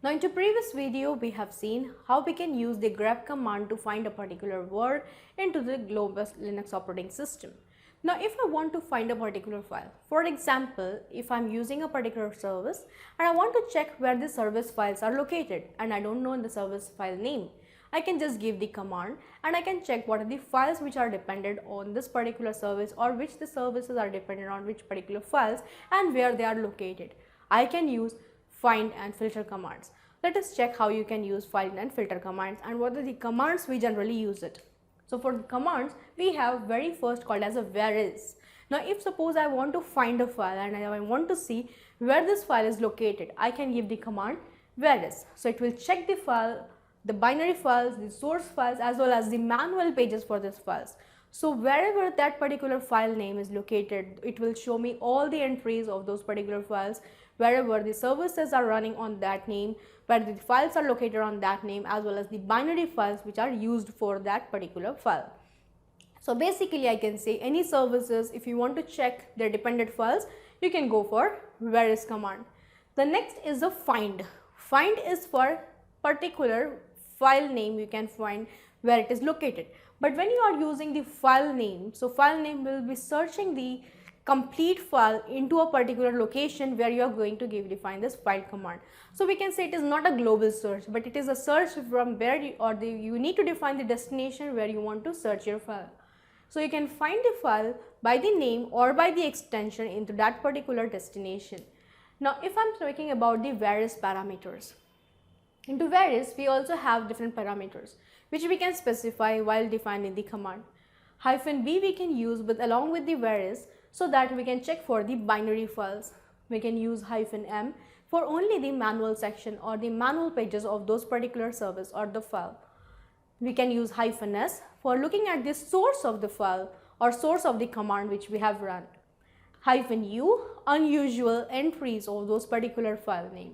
Now in the previous video we have seen how we can use the grep command to find a particular word into the global Linux operating system. Now if I want to find a particular file, for example, if I am using a particular service and I want to check where the service files are located and I don't know the service file name, I can just give the command and I can check what are the files which are dependent on this particular service or which the services are dependent on which particular files and where they are located. I can use find and filter commands. Let us check how you can use find and filter commands and what are the commands we generally use it. So for the commands, we have very first called as a whereis. Now if suppose I want to find a file and I want to see where this file is located, I can give the command whereis. So it will check the file, the binary files, the source files as well as the manual pages for these files. So wherever that particular file name is located, it will show me all the entries of those particular files, wherever the services are running on that name, where the files are located on that name as well as the binary files which are used for that particular file. So basically I can say any services, if you want to check their dependent files, you can go for whereis command. The next is the find. Find is for particular file name you can find where it is located. But when you are using the file name, so file name will be searching the complete file into a particular location where you are going to define this find command. So we can say it is not a global search, but it is a search from where you need to define the destination where you want to search your file. So you can find the file by the name or by the extension into that particular destination. Now if I am talking about the whereis parameters, into whereis we also have different parameters which we can specify while defining the command. -b we can use along with the whereis so that we can check for the binary files. We can use -m for only the manual section or the manual pages of those particular service or the file. We can use -s for looking at the source of the file or source of the command which we have run. -u unusual entries of those particular file name.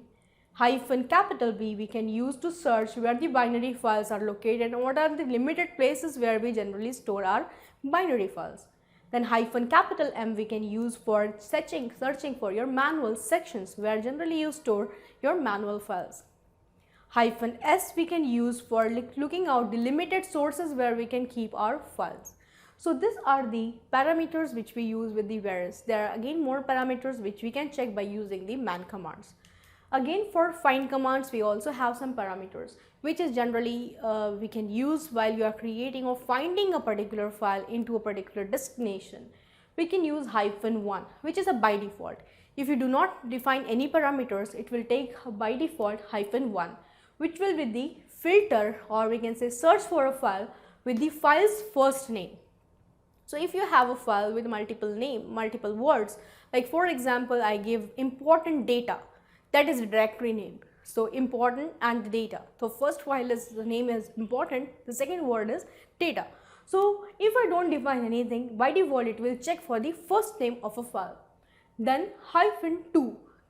-B we can use to search where the binary files are located and what are the limited places where we generally store our binary files. Then -M we can use for searching for your manual sections where generally you store your manual files. -S we can use for looking out the limited sources where we can keep our files. So these are the parameters which we use with the whereis. There are again more parameters which we can check by using the man commands. Again for find commands we also have some parameters which is generally we can use while you are creating or finding a particular file into a particular destination. We can use -1 which is a by default. If you do not define any parameters, it will take by default -1 which will be the filter or we can say search for a file with the file's first name. So if you have a file with multiple words, like for example I give important data, that is a directory name. So important and data. So first file is the name is important, the second word is data. So if I don't define anything, by default it will check for the first name of a file. Then -2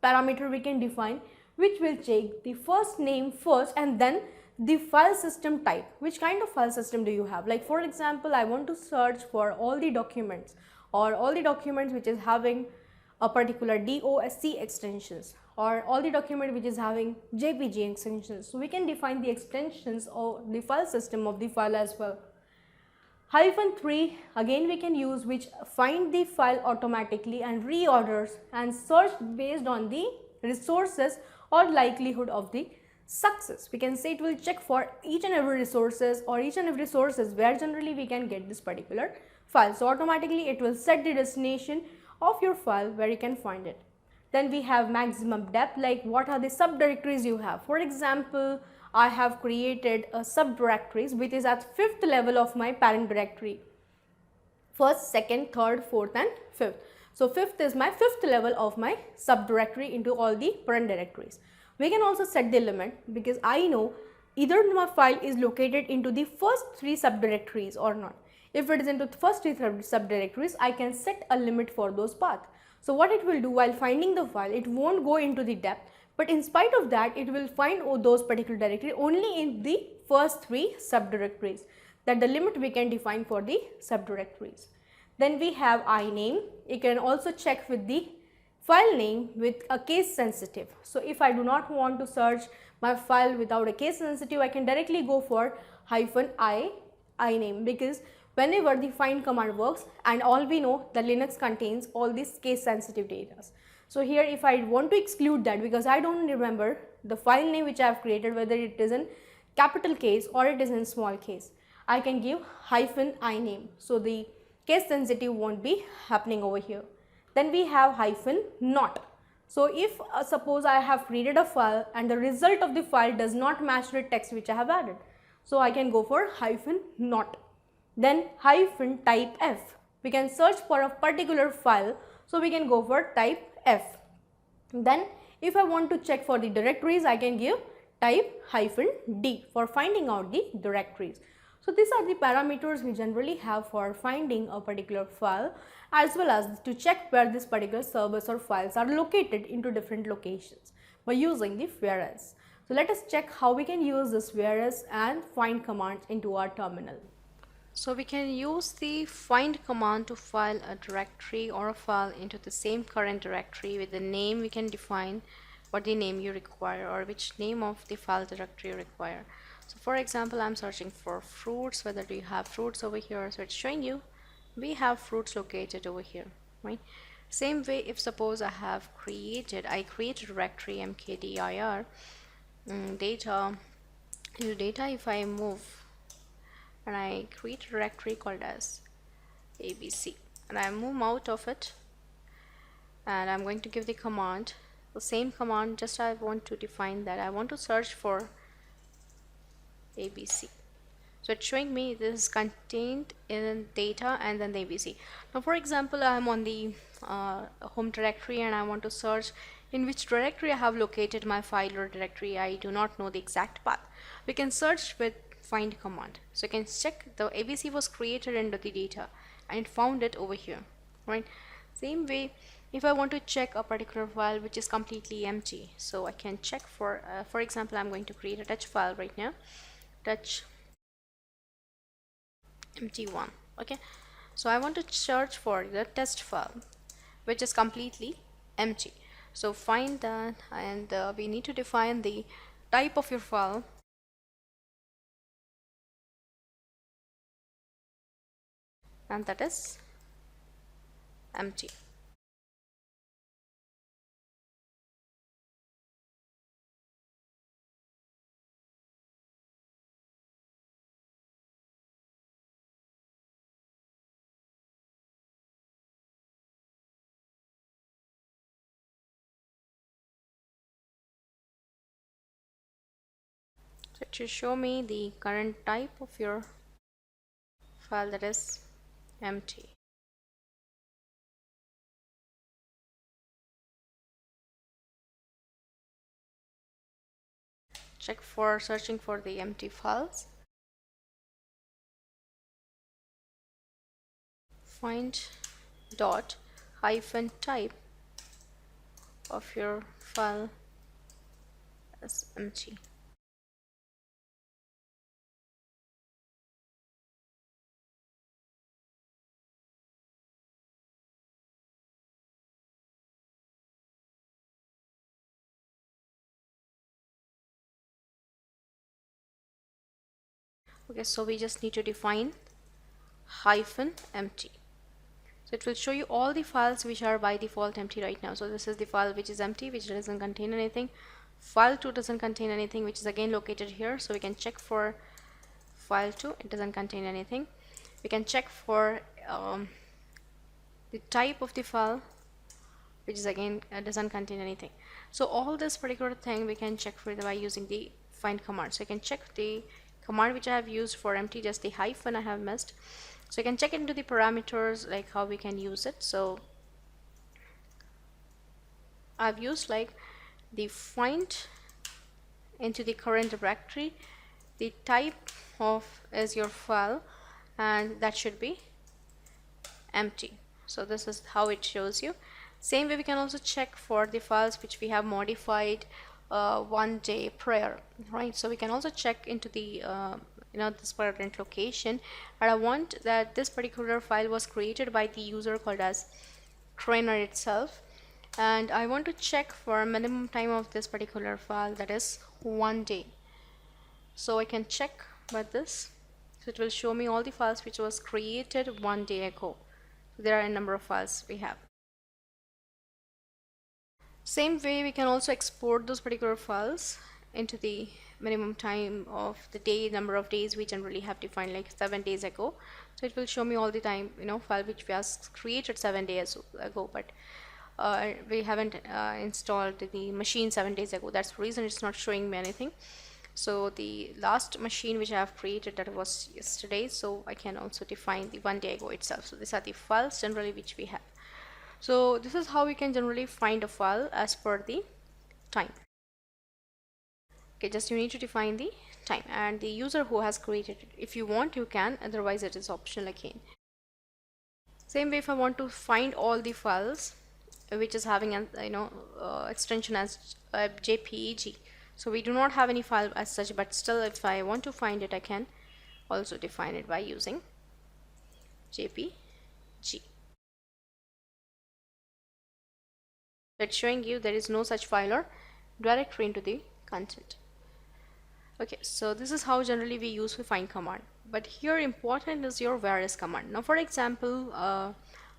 parameter we can define which will check the first name first and then the file system type. Which kind of file system do you have? Like for example, I want to search for all the documents or all the documents which is having a particular DOSC extensions or all the document which is having JPG extensions. So we can define the extensions or the file system of the file as well. -3 again we can use which find the file automatically and reorders and search based on the resources or likelihood of the success. We can say it will check for each and every resources or each and every sources where generally we can get this particular file. So automatically it will set the destination of your file where you can find it. Then we have maximum depth, like what are the subdirectories you have. For example, I have created a subdirectories which is at 5th level of my parent directory. First, second, third, fourth and fifth. So 5th is my 5th level of my subdirectory into all the parent directories. We can also set the limit because I know either my file is located into the first 3 subdirectories or not. If it is into the first 3 subdirectories, I can set a limit for those paths. So what it will do while finding the file, it won't go into the depth, but in spite of that, it will find those particular directory only in the first 3 subdirectories. That the limit we can define for the subdirectories. Then we have iname. You can also check with the file name with a case sensitive. So if I do not want to search my file without a case sensitive, I can directly go for -i name, because whenever the find command works, and all we know that Linux contains all these case sensitive data. So here if I want to exclude that, because I don't remember the file name which I have created, whether it is in capital case or it is in small case, I can give -i name. So the case sensitive won't be happening over here. Then we have -not. So if suppose I have created a file and the result of the file does not match the text which I have added, so I can go for -not. Then -type f. We can search for a particular file, so we can go for type f. Then if I want to check for the directories, I can give type -d for finding out the directories. So these are the parameters we generally have for finding a particular file, as well as to check where this particular servers or files are located into different locations by using the whereas. So let us check how we can use this whereas and find commands into our terminal. So we can use the find command to file a directory or a file into the same current directory. With the name we can define what the name you require or which name of the file directory you require. So for example, I'm searching for fruits, whether do you have fruits over here, so it's showing you we have fruits located over here, right? Same way, if suppose I create a directory mkdir data, into data, if I move and I create a directory called as ABC and I move out of it, and I'm going to give the command, the same command, just I want to define that I want to search for ABC. So it's showing me this is contained in data and then the ABC. Now for example, I'm on the home directory and I want to search in which directory I have located my file or directory. I do not know the exact path. We can search with find command. So you can check the ABC was created into the data and it found it over here, right? Same way, if I want to check a particular file which is completely empty, so I can check for example, I'm going to create a touch file right now, touch empty1. Okay, so I want to search for the test file which is completely empty. So find that, and we need to define the type of your file, and that is empty. So it should show me the current type of your file, that is empty. Check for searching for the empty files. Find dot hyphen type of your file as empty. Okay, so we just need to define hyphen empty. So it will show you all the files which are by default empty right now. So this is the file which is empty, which doesn't contain anything. File 2 doesn't contain anything, which is again located here. So we can check for file 2, it doesn't contain anything. We can check for the type of the file, which is again doesn't contain anything. So all this particular thing we can check for by using the find command. So you can check the command which I have used for empty, just the hyphen I have missed. So you can check into the parameters, like how we can use it. So I've used like the find into the current directory, the type of is your file, and that should be empty. So this is how it shows you. Same way we can also check for the files which we have modified one day prior, right? So we can also check into the this current location, and I want that this particular file was created by the user called as trainer itself, and I want to check for minimum time of this particular file, that is 1 day. So I can check by this. So it will show me all the files which was created 1 day ago. There are a number of files we have. Same way we can also export those particular files into the minimum time of the day, number of days we generally have defined, like 7 days ago. So it will show me all the time, file which we have created 7 days ago, but we haven't installed the machine 7 days ago. That's the reason it's not showing me anything. So the last machine which I have created, that was yesterday, so I can also define the 1 day ago itself. So these are the files generally which we have. So this is how we can generally find a file as per the time. Okay, just you need to define the time and the user who has created it. If you want, you can, otherwise it is optional again. Same way, if I want to find all the files which is having an extension as JPEG. So we do not have any file as such, but still if I want to find it, I can also define it by using JPG. It's showing you there is no such file or directory into the content. Okay, so this is how generally we use the find command, but here important is your whereis command. Now for example,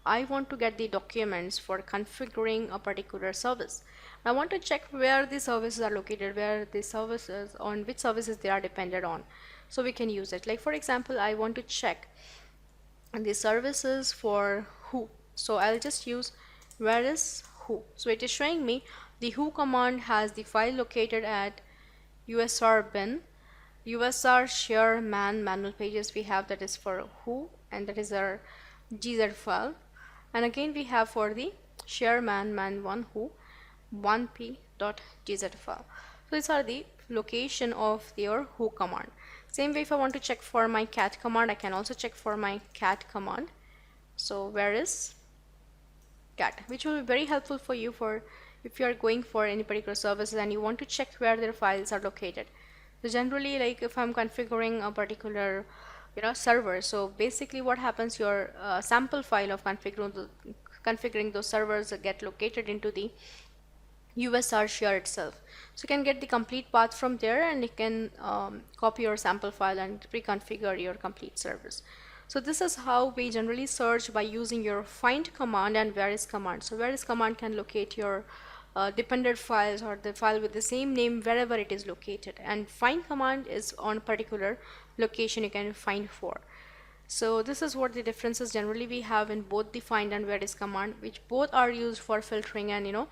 I want to get the documents for configuring a particular service. I want to check where the services are located, where the services, on which services they are dependent on, so we can use it. Like for example, I want to check the services for who, so I'll just use whereis who. So it is showing me the who command has the file located at usr bin usr share man manual pages we have, that is for who, and that is our gz file. And again we have for the share man1 who 1p.gz file. So these are the location of your who command. Same way, if I want to check for my cat command, I can also check for my cat command. So whereis cat, which will be very helpful for you for if you are going for any particular services and you want to check where their files are located. So generally, like if I'm configuring a particular server, so basically what happens, your sample file of configuring those servers get located into the USR share itself. So you can get the complete path from there, and you can copy your sample file and pre-configure your complete service. So this is how we generally search, by using your find command and whereis command. So whereis command can locate your dependent files or the file with the same name wherever it is located, and find command is on a particular location you can find for. So this is what the differences generally we have in both the find and whereis command, which both are used for filtering and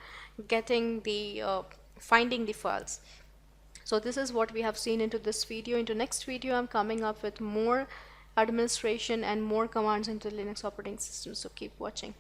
getting the finding the files. So this is what we have seen into this video. Into next video I'm coming up with more administration and more commands into Linux operating system, so keep watching.